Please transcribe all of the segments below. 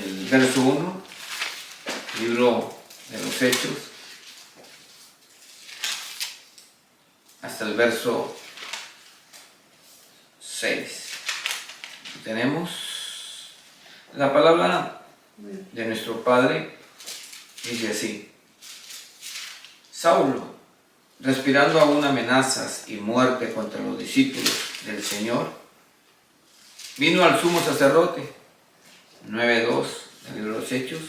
el verso 1, libro de los Hechos, hasta el verso 6. Tenemos la palabra de nuestro Padre, dice así: Saulo, respirando aún amenazas y muerte contra los discípulos del Señor, vino al sumo sacerdote, 9:2 del libro de los Hechos,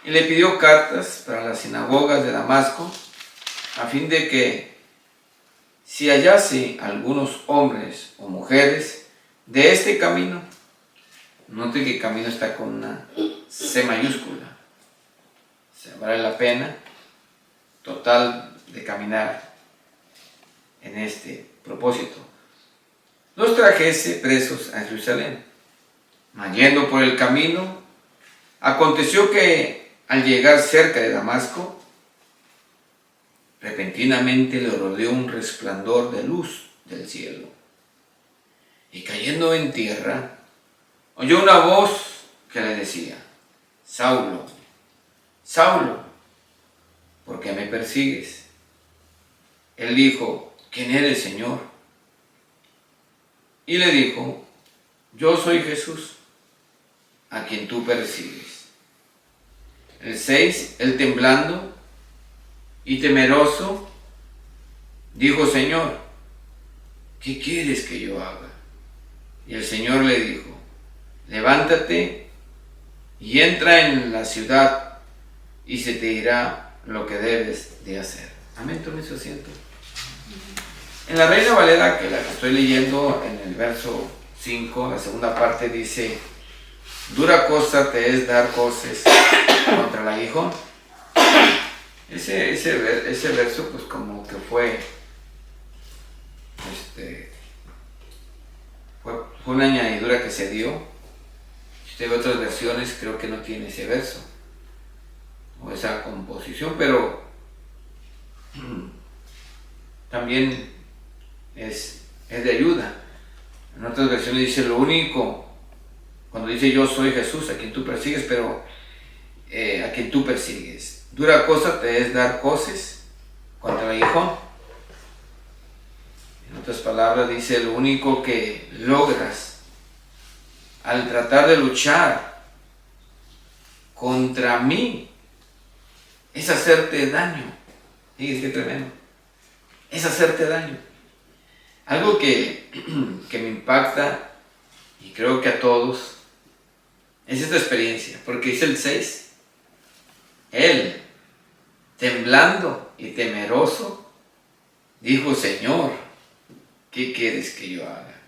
y le pidió cartas para las sinagogas de Damasco, a fin de que, si hallase algunos hombres o mujeres de este camino, note que camino está con una C mayúscula, se vale la pena total de caminar en este propósito, los trajese presos a Jerusalén. Mas yendo por el camino, aconteció que al llegar cerca de Damasco, repentinamente le rodeó un resplandor de luz del cielo, y cayendo en tierra, oyó una voz que le decía: Saulo, Saulo, ¿por qué me persigues? Él dijo: ¿Quién eres, Señor? Y le dijo: Yo soy Jesús, a quien tú persigues. El 6, él temblando y temeroso, dijo: Señor, ¿qué quieres que yo haga? Y el Señor le dijo: levántate y entra en la ciudad, y se te dirá lo que debes de hacer. Amén. Tome su asiento. En la Reina Valera, que la que estoy leyendo, en el verso 5, la segunda parte dice: dura cosa te es dar coces contra el aguijón. Ese verso, pues como que fue una añadidura que se dio. Si usted ve otras versiones, creo que no tiene ese verso o esa composición, pero también es de ayuda. En otras versiones dice lo único, cuando dice yo soy Jesús, a quien tú persigues, pero a quien tú persigues. Dura cosa te es dar coces contra el aguijón. En otras palabras dice, lo único que logras al tratar de luchar contra mí es hacerte daño. Fíjense qué tremendo. Es hacerte daño. Algo que me impacta, y creo que a todos, es esta experiencia, porque dice el 6, él, temblando y temeroso, dijo: Señor, ¿qué quieres que yo haga?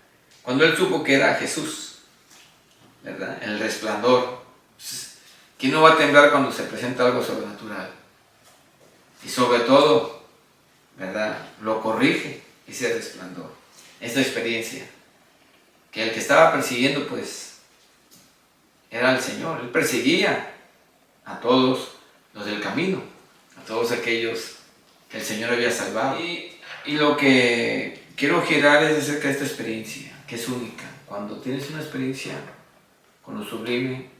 Cuando él supo que era Jesús, ¿verdad? El resplandor. ¿Quién no va a temblar cuando se presenta algo sobrenatural? Y sobre todo, ¿verdad?, lo corrige ese resplandor, esta experiencia, que el que estaba persiguiendo, pues, era el Señor. Él perseguía a todos los del camino, a todos aquellos que el Señor había salvado. Y lo que quiero girar es acerca de esta experiencia, que es única. Cuando tienes una experiencia con lo sublime,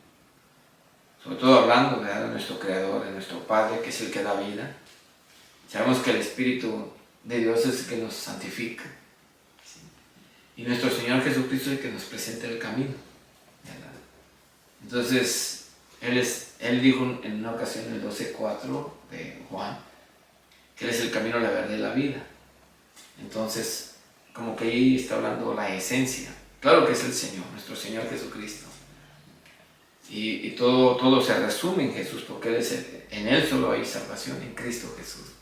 sobre todo hablando, ¿verdad?, de nuestro Creador, de nuestro Padre, que es el que da vida, sabemos que el Espíritu de Dios es el que nos santifica, ¿sí? Y nuestro Señor Jesucristo es el que nos presenta el camino, ¿verdad? Entonces, Él dijo en una ocasión, en el 12:4 de Juan, que Él es el camino, la verdad y la vida. Entonces, como que ahí está hablando la esencia. Claro que es el Señor, nuestro Señor Jesucristo. Y todo se resume en Jesús, porque en Él solo hay salvación, en Cristo Jesús.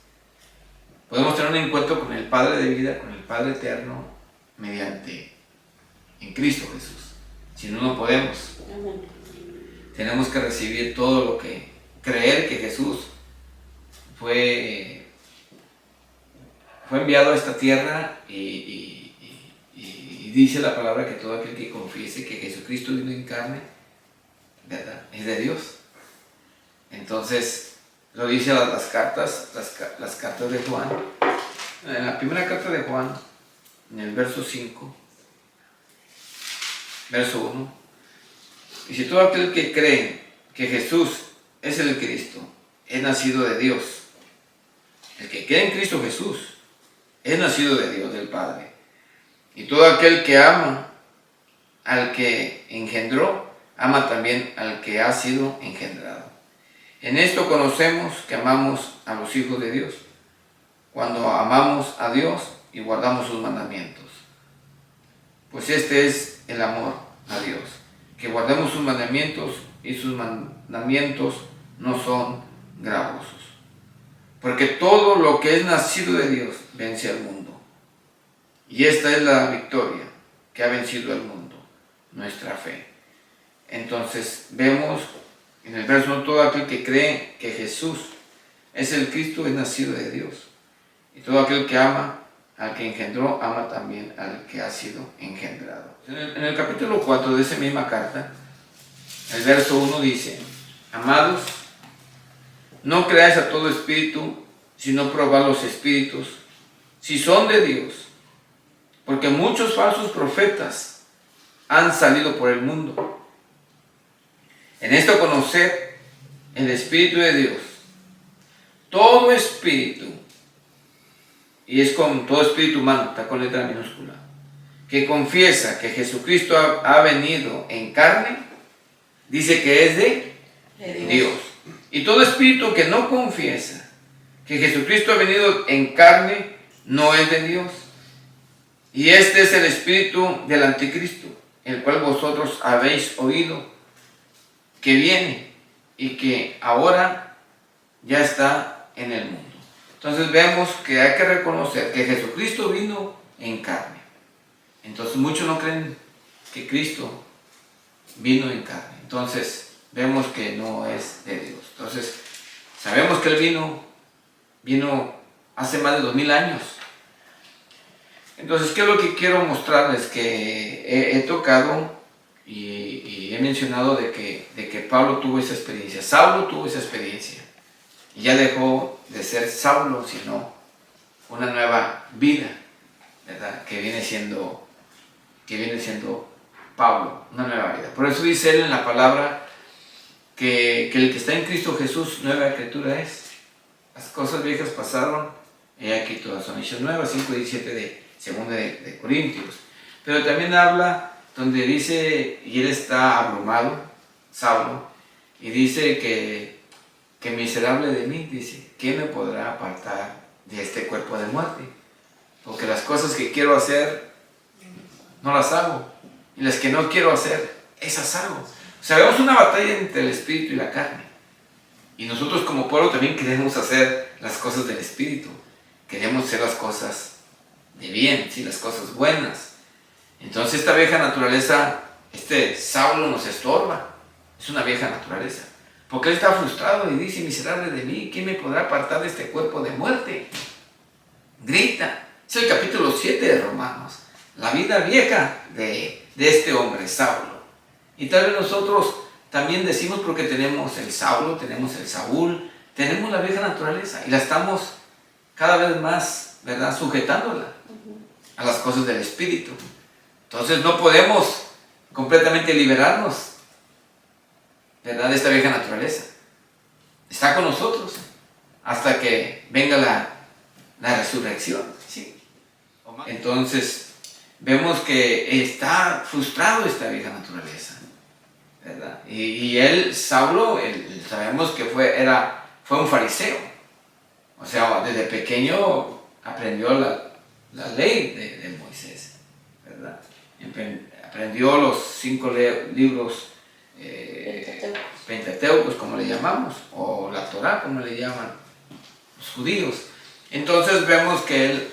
Podemos tener un encuentro con el Padre de vida, con el Padre eterno, en Cristo Jesús. Si no, no podemos. Tenemos que recibir todo lo que, creer que Jesús fue enviado a esta tierra, y dice la palabra que todo aquel que confiese que Jesucristo vino en carne, ¿verdad?, es de Dios. Entonces, lo dice las cartas de Juan. En la primera carta de Juan, en el verso 5, verso 1, Y si todo aquel que cree que Jesús es el Cristo, es nacido de Dios. El que cree en Cristo Jesús es nacido de Dios, del Padre. Y todo aquel que ama al que engendró, ama también al que ha sido engendrado. En esto conocemos que amamos a los hijos de Dios, cuando amamos a Dios y guardamos sus mandamientos. Pues este es el amor a Dios, que guardemos sus mandamientos, y sus mandamientos no son gravosos. Porque todo lo que es nacido de Dios vence al mundo. Y esta es la victoria que ha vencido al mundo, nuestra fe. Entonces vemos en el verso 1, todo aquel que cree que Jesús es el Cristo es nacido de Dios. Y todo aquel que ama al que engendró, ama también al que ha sido engendrado. En el capítulo 4 de esa misma carta, el verso 1 dice: amados, no creáis a todo espíritu, sino probad los espíritus, si son de Dios, porque muchos falsos profetas han salido por el mundo. En esto conoced el Espíritu de Dios. Todo espíritu, y es con todo espíritu humano, está con letra minúscula, que confiesa que Jesucristo ha venido en carne, dice que es de Dios. Y todo espíritu que no confiesa que Jesucristo ha venido en carne, no es de Dios. Y este es el espíritu del anticristo, el cual vosotros habéis oído que viene y que ahora ya está en el mundo. Entonces vemos que hay que reconocer que Jesucristo vino en carne. Entonces muchos no creen que Cristo vino en carne. Entonces vemos que no es de Dios. Entonces sabemos que Él vino hace más de 2000 años. Entonces, ¿qué es lo que quiero mostrarles? Que he tocado y he mencionado de que Pablo tuvo esa experiencia. Saulo tuvo esa experiencia. Y ya dejó de ser Saulo, sino una nueva vida, ¿verdad? Que viene siendo Pablo, una nueva vida. Por eso dice él en la palabra que el que está en Cristo Jesús, nueva criatura es. Las cosas viejas pasaron, y aquí todas son hechas nuevas, 5:17 de 2 de Corintios. Pero también habla donde dice, y él está abrumado, Saulo, y dice que miserable de mí, dice, ¿quién me podrá apartar de este cuerpo de muerte? Porque las cosas que quiero hacer, no las hago, y las que no quiero hacer, esas hago. O sea, vemos una batalla entre el espíritu y la carne. Y nosotros como pueblo también queremos hacer las cosas del espíritu. Queremos hacer las cosas de bien, ¿sí? Las cosas buenas. Entonces esta vieja naturaleza, Saulo nos estorba. Es una vieja naturaleza. Porque él está frustrado y dice, miserable de mí, ¿quién me podrá apartar de este cuerpo de muerte? Grita. Es el capítulo 7 de Romanos. La vida vieja de este hombre, Saulo. Y tal vez nosotros también decimos, porque tenemos el Saulo, tenemos el Saúl, tenemos la vieja naturaleza y la estamos cada vez más, ¿verdad?, sujetándola a las cosas del espíritu. Entonces no podemos completamente liberarnos, ¿verdad?, de esta vieja naturaleza. Está con nosotros hasta que venga la resurrección, ¿sí? Entonces vemos que está frustrado esta vieja naturaleza, ¿verdad? Y él, Saulo, sabemos que fue un fariseo. O sea, desde pequeño aprendió la ley de Moisés, ¿verdad? Aprendió los 5 libros pentateucos, como le llamamos, o la Torá, como le llaman los judíos. Entonces vemos que él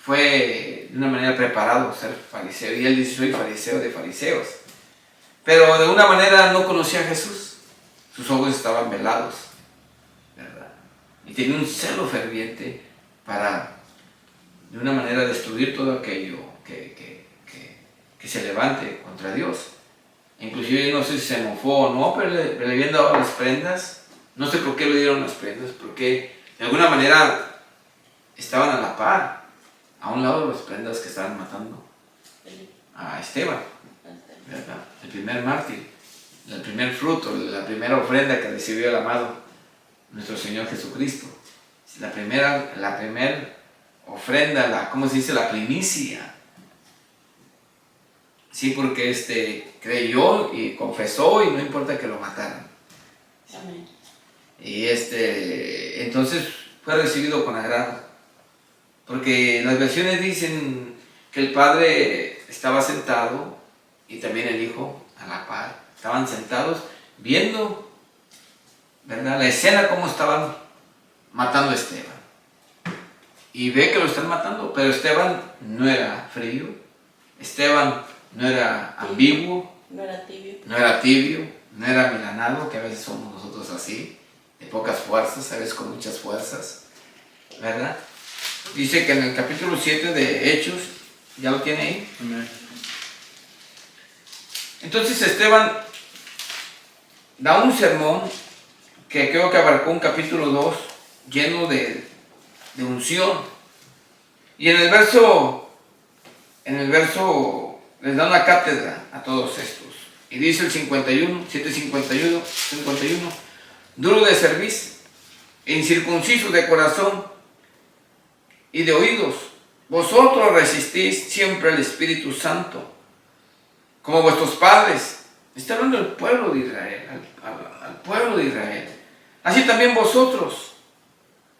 fue de una manera preparado a ser fariseo, y él dice, soy fariseo de fariseos. Pero de una manera no conocía a Jesús, sus ojos estaban velados, ¿verdad? Y tenía un celo ferviente para, de una manera, destruir todo aquello que se levante contra Dios. Inclusive no sé si se mofó o no, pero le habían dado las prendas. No sé por qué le dieron las prendas, porque de alguna manera estaban a la par, a un lado de las prendas que estaban matando a Esteban. ¿verdad? El primer mártir, el primer fruto, la primera ofrenda que recibió el amado nuestro Señor Jesucristo. La primera ofrenda, ¿cómo se dice? La primicia. Sí, porque creyó y confesó y no importa que lo mataran. Amén. Y entonces fue recibido con agrado. Porque las versiones dicen que el Padre estaba sentado y también el Hijo a la par. Estaban sentados viendo, ¿verdad?, la escena cómo estaban matando a Esteban. Y ve que lo están matando, pero Esteban no era frío, Esteban no era ambiguo, no era tibio, no era milanado, que a veces somos nosotros así, de pocas fuerzas, a veces con muchas fuerzas, ¿verdad? Dice que en el capítulo 7 de Hechos, ¿ya lo tiene ahí? Amén. Entonces Esteban da un sermón que creo que abarcó un capítulo 2 lleno de unción. Y en el verso les da una cátedra a todos estos. Y dice el 51, 751, 51, duro de cerviz, incircunciso de corazón y de oídos, vosotros resistís siempre al Espíritu Santo, como vuestros padres. Está hablando del pueblo de Israel, al pueblo de Israel. Así también vosotros.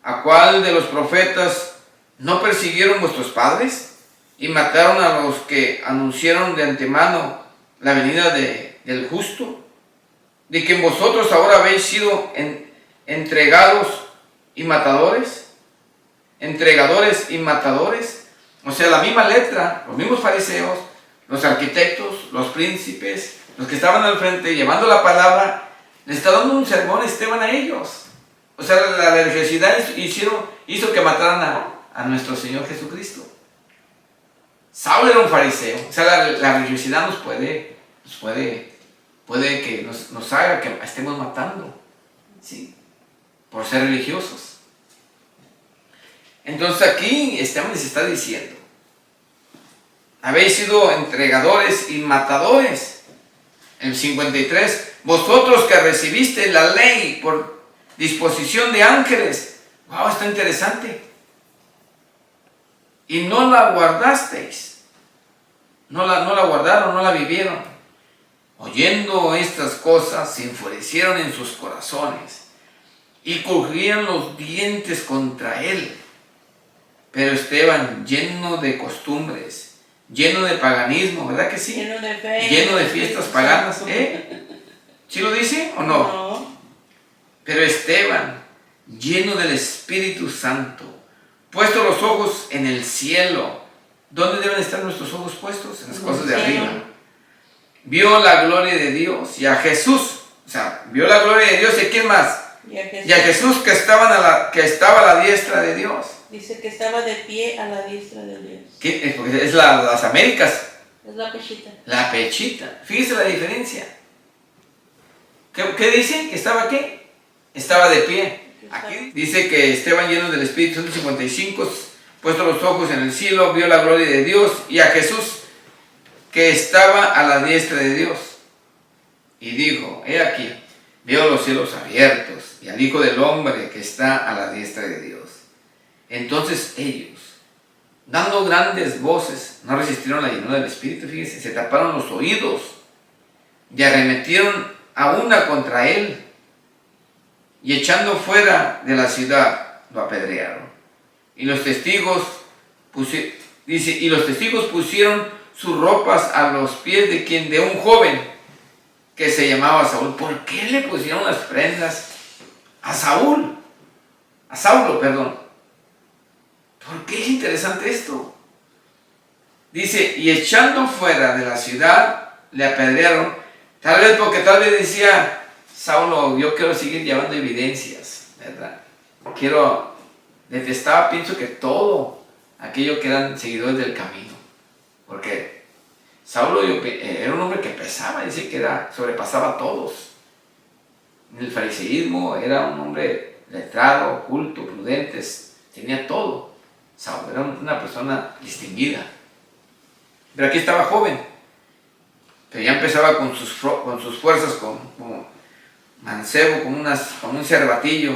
¿A cuál de los profetas no persiguieron vuestros padres y mataron a los que anunciaron de antemano la venida del justo? ¿De que vosotros ahora habéis sido entregados y matadores? Entregadores y matadores. O sea, la misma letra, los mismos fariseos, los arquitectos, los príncipes, los que estaban al frente llevando la palabra, le está dando un sermón Esteban a ellos. O sea, la religiosidad hizo que mataran a nuestro Señor Jesucristo. Saulo era un fariseo. O sea, la religiosidad puede que nos haga que estemos matando, ¿sí?, por ser religiosos. Entonces aquí Esteban les está diciendo: habéis sido entregadores y matadores. En 53, vosotros que recibiste la ley por disposición de ángeles. Wow, está interesante. Y no la guardasteis. No la guardaron, no la vivieron. Oyendo estas cosas, se enfurecieron en sus corazones y crujían los dientes contra él. Pero Esteban, lleno de costumbres, lleno de paganismo, ¿verdad que sí? lleno de fe, lleno de fiestas paganas, ¿sí lo dice o no? No. Pero Esteban, lleno del Espíritu Santo, puesto los ojos en el cielo. ¿Dónde deben estar nuestros ojos puestos? En las cosas de arriba. Vio la gloria de Dios y a Jesús. O sea, vio la gloria de Dios y ¿a quién más? Y a Jesús que estaba a la diestra de Dios. Dice que estaba de pie a la diestra de Dios. ¿Qué? Porque es las Américas. Es la pechita. La pechita. Fíjese la diferencia. ¿Qué dice? ¿Que estaba qué? Estaba de pie. Aquí dice que Esteban, lleno del Espíritu Santo, 55, puesto los ojos en el cielo, vio la gloria de Dios y a Jesús que estaba a la diestra de Dios. Y dijo: he aquí, veo los cielos abiertos y al Hijo del Hombre que está a la diestra de Dios. Entonces ellos, dando grandes voces, no resistieron la llenura del Espíritu, fíjense, se taparon los oídos y arremetieron a una contra él, y echando fuera de la ciudad lo apedrearon. Y los testigos pusieron sus ropas a los pies de un joven que se llamaba Saúl. ¿Por qué le pusieron las prendas a Saulo? ¿Por qué es interesante esto? Dice, y echando fuera de la ciudad le apedrearon, tal vez decía Saulo: yo quiero seguir llevando evidencias, ¿verdad? Pienso que todo aquello que eran seguidores del camino, porque Saulo era un hombre que pesaba, dice que sobrepasaba a todos. En el fariseísmo era un hombre letrado, culto, prudente, tenía todo. Saulo era una persona distinguida. Pero aquí estaba joven. pero ya empezaba con sus fuerzas, como mancebo, como un cervatillo.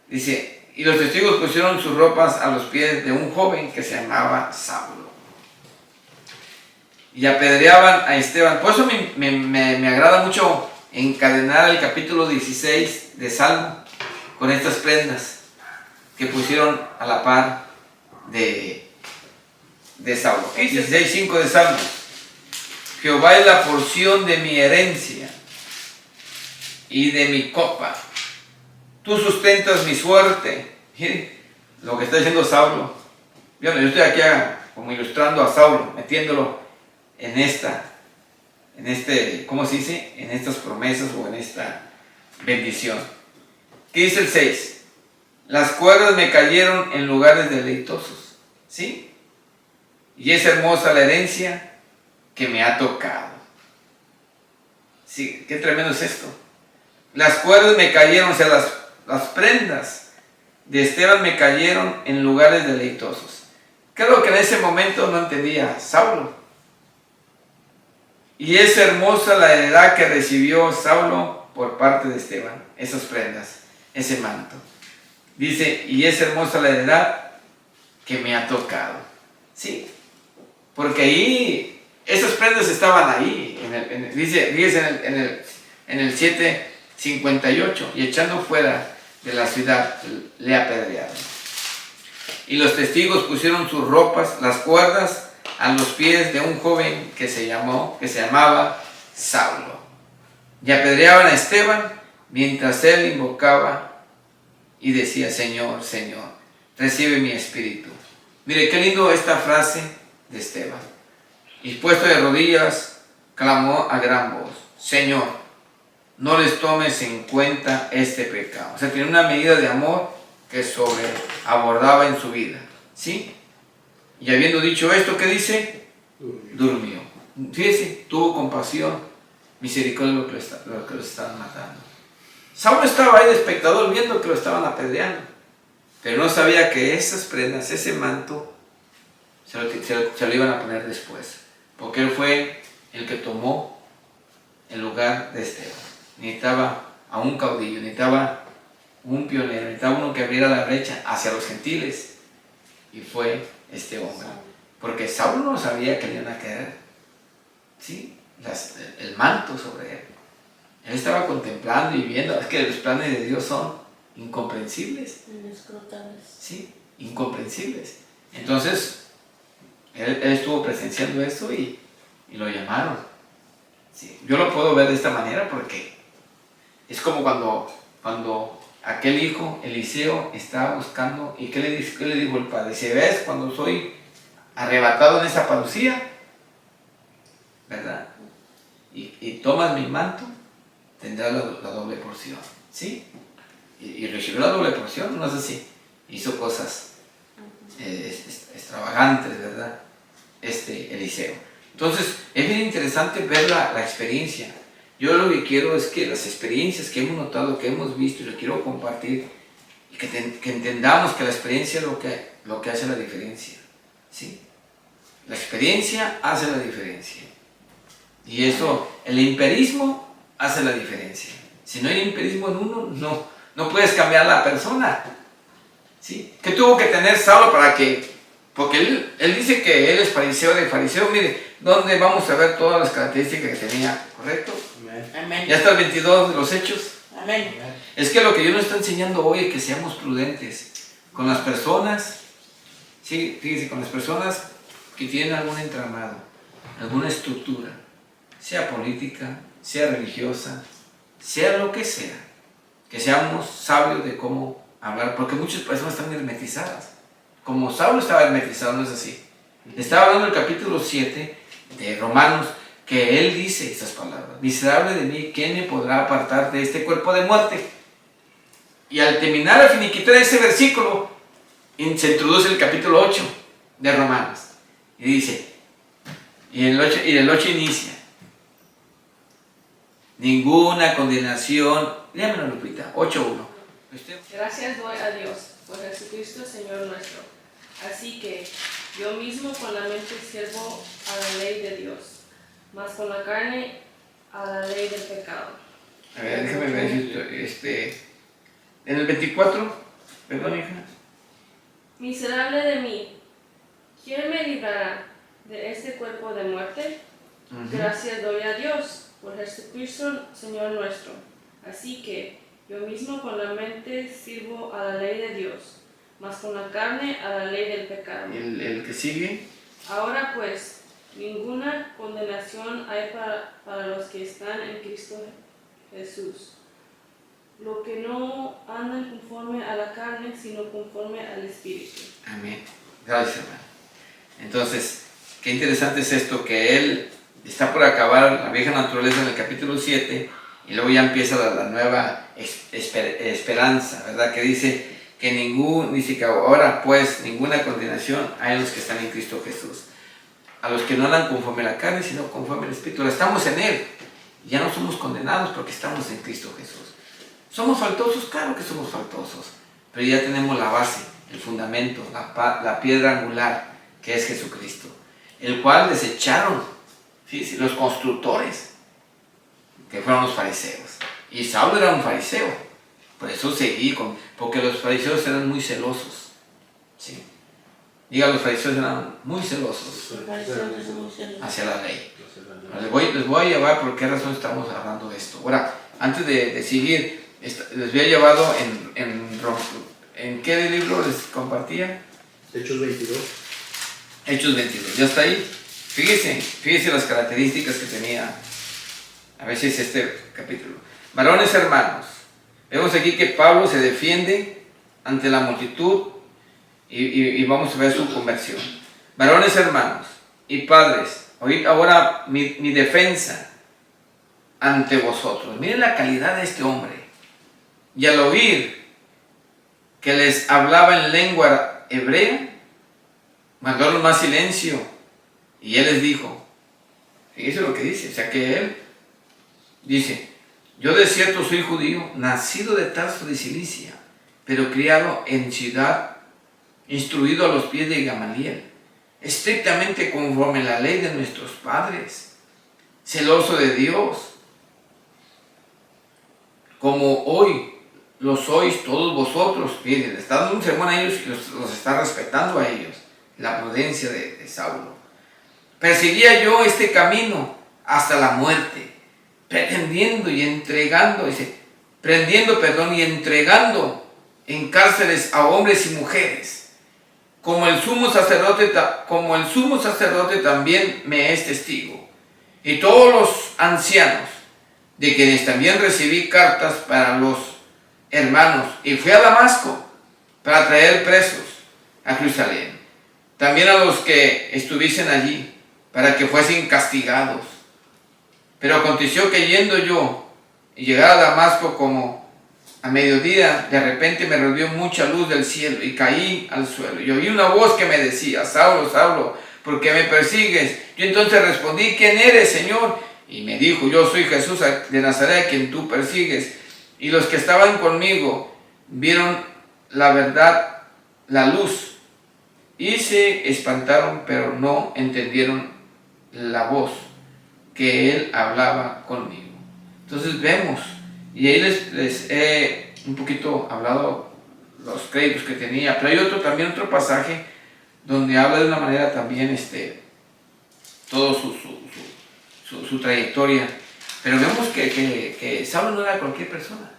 Dice, y los testigos pusieron sus ropas a los pies de un joven que se llamaba Saulo. Y apedreaban a Esteban. Por eso me agrada mucho encadenar el capítulo 16 de Salmo con estas prendas que pusieron a la par de Saulo. 16:5 de Salmo. Jehová es la porción de mi herencia y de mi copa. Tú sustentas mi suerte. Miren lo que está diciendo Saulo. Yo estoy aquí como ilustrando a Saulo, metiéndolo ¿cómo se dice? En estas promesas o en esta bendición. ¿Qué dice el 6? Las cuerdas me cayeron en lugares deleitosos. ¿Sí? Y es hermosa la herencia que me ha tocado. Sí, qué tremendo es esto. Las cuerdas me cayeron, o sea, las prendas de Esteban me cayeron en lugares deleitosos. Creo que en ese momento no entendía Saulo. Y es hermosa la heredad que recibió Saulo por parte de Esteban, esas prendas, ese manto. Dice, y es hermosa la heredad que me ha tocado. Sí, porque ahí, esas prendas estaban ahí. Dice en el 7:58, y echando fuera de la ciudad, le apedrearon. Y los testigos pusieron sus ropas, las cuerdas, a los pies de un joven que se llamaba Saulo. Y apedreaban a Esteban mientras él invocaba y decía, Señor, Señor, recibe mi espíritu. Mire qué lindo esta frase de Esteban. Y puesto de rodillas, clamó a gran voz, Señor, no les tomes en cuenta este pecado. O sea, tiene una medida de amor que sobreabordaba en su vida. ¿Sí? Y habiendo dicho esto, ¿qué dice? Durmió. Fíjese, tuvo compasión, misericordia de lo que lo estaban matando. Saulo estaba ahí de espectador viendo que lo estaban apedreando, pero no sabía que esas prendas, ese manto, se lo iban a poner después, porque él fue el que tomó el lugar de Esteban. Necesitaba a un caudillo, necesitaba un pionero, necesitaba uno que abriera la brecha hacia los gentiles, y fue este hombre, porque Saulo no sabía que le iban a caer, ¿sí? El manto sobre él. Él estaba contemplando y viendo. Es que los planes de Dios son incomprensibles, ¿sí? Incomprensibles. Entonces él estuvo presenciando eso y lo llamaron, ¿sí? Yo lo puedo ver de esta manera porque es como cuando aquel hijo, Eliseo, estaba buscando, ¿y qué le dijo el padre? Dice, ¿ves cuando soy arrebatado en esa parucía? ¿Verdad? Y tomas mi manto, tendrás la doble porción. ¿Sí? Y recibió la doble porción, no sé si hizo cosas extravagantes, ¿verdad? Eliseo. Entonces, es bien interesante ver la experiencia. Yo lo que quiero es que las experiencias que hemos notado, que hemos visto, y lo quiero compartir, y que entendamos que la experiencia es lo que hace la diferencia. ¿Sí? La experiencia hace la diferencia. Y eso, el empirismo hace la diferencia. Si no hay empirismo en uno, no puedes cambiar a la persona. ¿Sí? ¿Qué tuvo que tener Saulo para que? Porque él dice que él es fariseo de fariseo. Mire, ¿dónde vamos a ver todas las características que tenía? ¿Correcto? Amén. Ya está el 22 de los Hechos. Amén. Es que lo que Dios nos está enseñando hoy es que seamos prudentes con las personas. Sí, fíjense, con las personas que tienen algún entramado, alguna estructura, sea política, sea religiosa, sea lo que sea, que seamos sabios de cómo hablar, porque muchas personas están hermetizadas. Como Saulo estaba hermetizado, no es así. Estaba hablando el capítulo 7 de Romanos, que él dice estas palabras: miserable de mí, ¿quién me podrá apartar de este cuerpo de muerte? Y al terminar, al finiquitar ese versículo, se introduce el capítulo 8 de Romanos. Y dice, y el 8 inicia: ninguna condenación, léamelo, Lupita, 8:1. Gracias doy a Dios por Jesucristo Señor nuestro. Así que yo mismo con la mente sirvo a la ley de Dios, mas con la carne a la ley del pecado. A ver, déjame ver en el 24, perdón, hija. Miserable de mí, ¿quién me librará de este cuerpo de muerte? Gracias doy a Dios por Jesucristo, Señor nuestro. Así que yo mismo con la mente sirvo a la ley de Dios, mas con la carne a la ley del pecado. El que sigue. Ahora pues, ninguna condenación hay para los que están en Cristo Jesús. Lo que no andan conforme a la carne, sino conforme al Espíritu. Amén. Gracias, hermano. Entonces, qué interesante es esto, que él está por acabar la vieja naturaleza en el capítulo 7 y luego ya empieza la nueva esperanza, ¿verdad? Que dice que ahora pues ninguna condenación hay en los que están en Cristo Jesús. A los que no andan conforme a la carne, sino conforme al Espíritu. Ahora estamos en Él. Ya no somos condenados porque estamos en Cristo Jesús. ¿Somos faltosos? Claro que somos faltosos. Pero ya tenemos la base, el fundamento, la piedra angular, que es Jesucristo. El cual desecharon, ¿sí? Los constructores, que fueron los fariseos. Y Saulo era un fariseo. Por eso seguí, porque los fariseos eran muy celosos. ¿Sí? Diga, los fariseos eran muy celosos hacia la ley. Les voy a llevar por qué razón estamos hablando de esto. Ahora, antes de seguir, les había llevado en qué libro les compartía. Hechos 22. Hechos 22, ya está ahí. Fíjese las características que tenía a veces este capítulo. Varones hermanos, vemos aquí que Pablo se defiende ante la multitud y vamos a ver su conversión. Varones hermanos y padres, oíd ahora mi defensa ante vosotros. Miren la calidad de este hombre. Y al oír que les hablaba en lengua hebrea, mandaron más silencio. Y él les dijo, fíjese lo que dice, o sea que él dice, yo de cierto soy judío, nacido de Tarso de Cilicia, pero criado en ciudad, instruido a los pies de Gamaliel, estrictamente conforme a la ley de nuestros padres, celoso de Dios, como hoy lo sois todos vosotros. Miren, le está dando un sermón a ellos y los está respetando a ellos, la prudencia de Saulo. Perseguía yo este camino hasta la muerte, prendiendo y entregando en cárceles a hombres y mujeres, como el sumo sacerdote también me es testigo, y todos los ancianos, de quienes también recibí cartas para los hermanos, y fui a Damasco para traer presos a Jerusalén, también a los que estuviesen allí, para que fuesen castigados. Pero aconteció que yendo yo y llegar a Damasco como a mediodía, de repente me rodeó mucha luz del cielo y caí al suelo. Y oí una voz que me decía, Saulo, Saulo, ¿por qué me persigues? Yo entonces respondí, ¿quién eres, Señor? Y me dijo, yo soy Jesús de Nazaret, quien tú persigues. Y los que estaban conmigo vieron la verdad, la luz, y se espantaron, pero no entendieron la voz que él hablaba conmigo. Entonces vemos, y ahí les he un poquito hablado los créditos que tenía, pero hay también otro pasaje donde habla de una manera también todo su trayectoria, pero vemos que Saulo no era cualquier persona.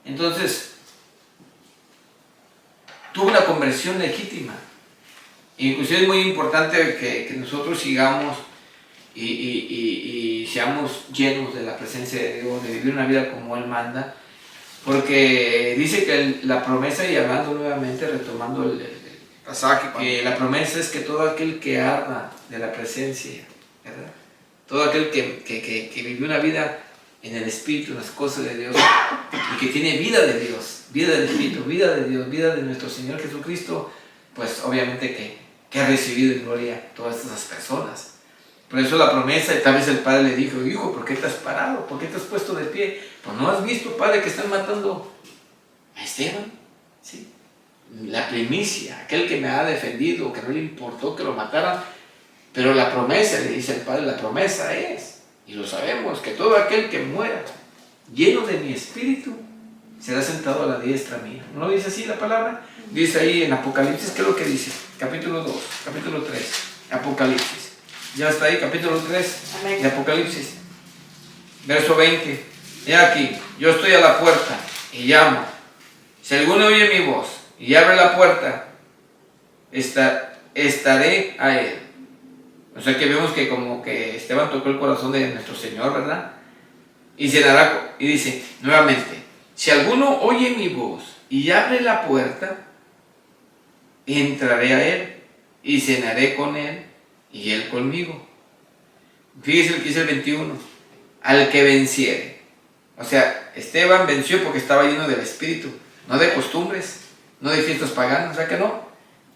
Entonces tuvo una conversión legítima. Inclusive es muy importante que nosotros sigamos y seamos llenos de la presencia de Dios, de vivir una vida como Él manda, porque dice que la promesa, y hablando nuevamente, retomando el pasaje, que la promesa es que todo aquel que arda de la presencia, ¿verdad? Todo aquel que vivió una vida en el Espíritu, en las cosas de Dios, y que tiene vida de Dios, vida del Espíritu, vida de Dios, vida de nuestro Señor Jesucristo, pues obviamente que ha recibido en gloria todas esas personas. Por eso la promesa, tal vez el padre le dijo, hijo, ¿por qué te has parado? ¿Por qué te has puesto de pie? Pues no has visto, padre, que están matando a Esteban, ¿sí? La primicia, aquel que me ha defendido, que no le importó que lo mataran, Pero la promesa, le dice el Padre, la promesa es, y lo sabemos, que todo aquel que muera lleno de mi espíritu será sentado a la diestra mía. ¿No dice así la palabra? Dice ahí en Apocalipsis, ¿qué es lo que dice? Capítulo 2, capítulo 3, Apocalipsis. Ya está ahí, capítulo 3 de Apocalipsis. Verso 20. He aquí, yo estoy a la puerta y llamo. Si alguno oye mi voz y abre la puerta, estaré a él. O sea que vemos que como que Esteban tocó el corazón de nuestro Señor, ¿verdad? Y dice nuevamente, si alguno oye mi voz y abre la puerta, entraré a él y cenaré con él y él conmigo. Fíjese lo que dice el 21, al que venciere. O sea, Esteban venció porque estaba lleno del Espíritu, no de costumbres, no de fiestas paganas, o sea que no.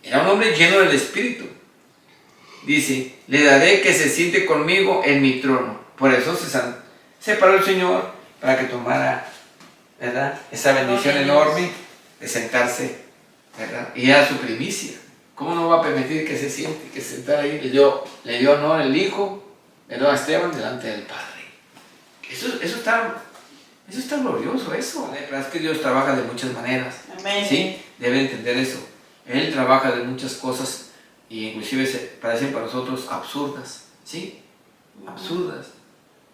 Era un hombre lleno del Espíritu. Dice, le daré que se siente conmigo en mi trono. Por eso se paró el Señor para que tomara, ¿verdad?, esa bendición enorme de sentarse, ¿verdad? Y era su primicia. ¿Cómo no va a permitir que se siente, que se sentara ahí? Le dio honor el Hijo, le dio a Esteban delante del Padre. Eso está glorioso, eso. La verdad es que Dios trabaja de muchas maneras. Amén. ¿Sí? Debe entender eso. Él trabaja de muchas cosas y inclusive parecen para nosotros absurdas. ¿Sí? Absurdas.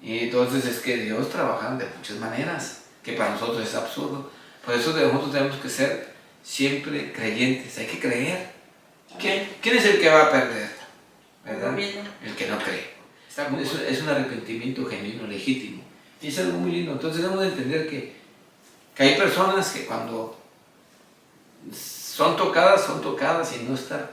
Y entonces es que Dios trabaja de muchas maneras, que para nosotros es absurdo. Por eso nosotros tenemos que ser siempre creyentes. Hay que creer. ¿Quién es el que va a perder? ¿Verdad? El que no cree. Es un arrepentimiento genuino, legítimo. Y es algo muy lindo. Entonces debemos de entender que hay personas que cuando son tocadas y no están,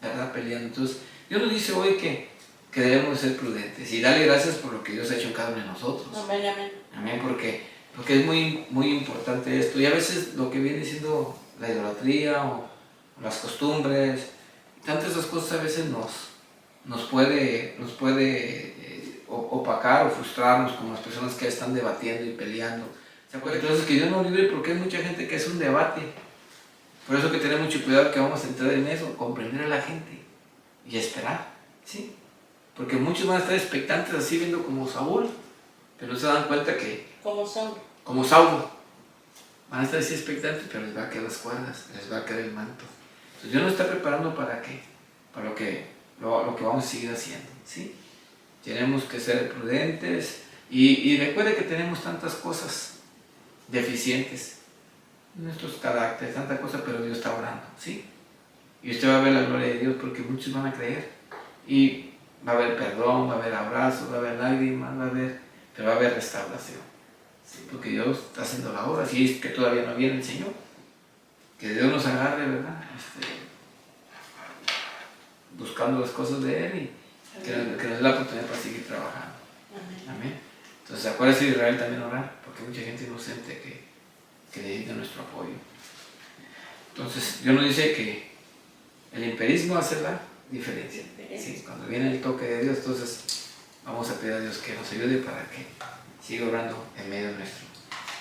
¿verdad?, peleando. Entonces Dios nos dice hoy que debemos ser prudentes y darle gracias por lo que Dios ha hecho en cada uno de nosotros. Amén, amén. Amén, porque es muy, muy importante esto. Y a veces lo que viene siendo la idolatría o las costumbres, tantas esas cosas a veces nos puede opacar o frustrarnos como las personas que están debatiendo y peleando. ¿Se acuerdan? Entonces que Dios nos libre, porque hay mucha gente que es un debate. Por eso que tener mucho cuidado que vamos a entrar en eso, comprender a la gente y esperar, ¿sí? Porque muchos van a estar expectantes así viendo como Saúl, pero no se dan cuenta que como Saulo van a estar así expectantes, pero les va a caer las cuerdas, les va a caer el manto. Entonces Dios nos está preparando para qué, para lo que vamos a seguir haciendo, ¿sí? Tenemos que ser prudentes y recuerde que tenemos tantas cosas deficientes en nuestros caracteres, tanta cosa, pero Dios está orando, ¿sí? Y usted va a ver la gloria de Dios porque muchos van a creer y va a haber perdón, va a haber abrazos, va a haber lágrimas, pero va a haber restauración, ¿sí? Porque Dios está haciendo la obra, si es que todavía no viene el Señor, que Dios nos agarre, ¿verdad? Buscando las cosas de Él y que nos dé la oportunidad para seguir trabajando. Amén. Entonces acuérdese de Israel también orar, porque hay mucha gente inocente que necesita nuestro apoyo. Entonces Dios nos dice que el empirismo hace la diferencia. ¿Sí? Cuando viene el toque de Dios, entonces vamos a pedir a Dios que nos ayude para que siga orando en medio nuestro.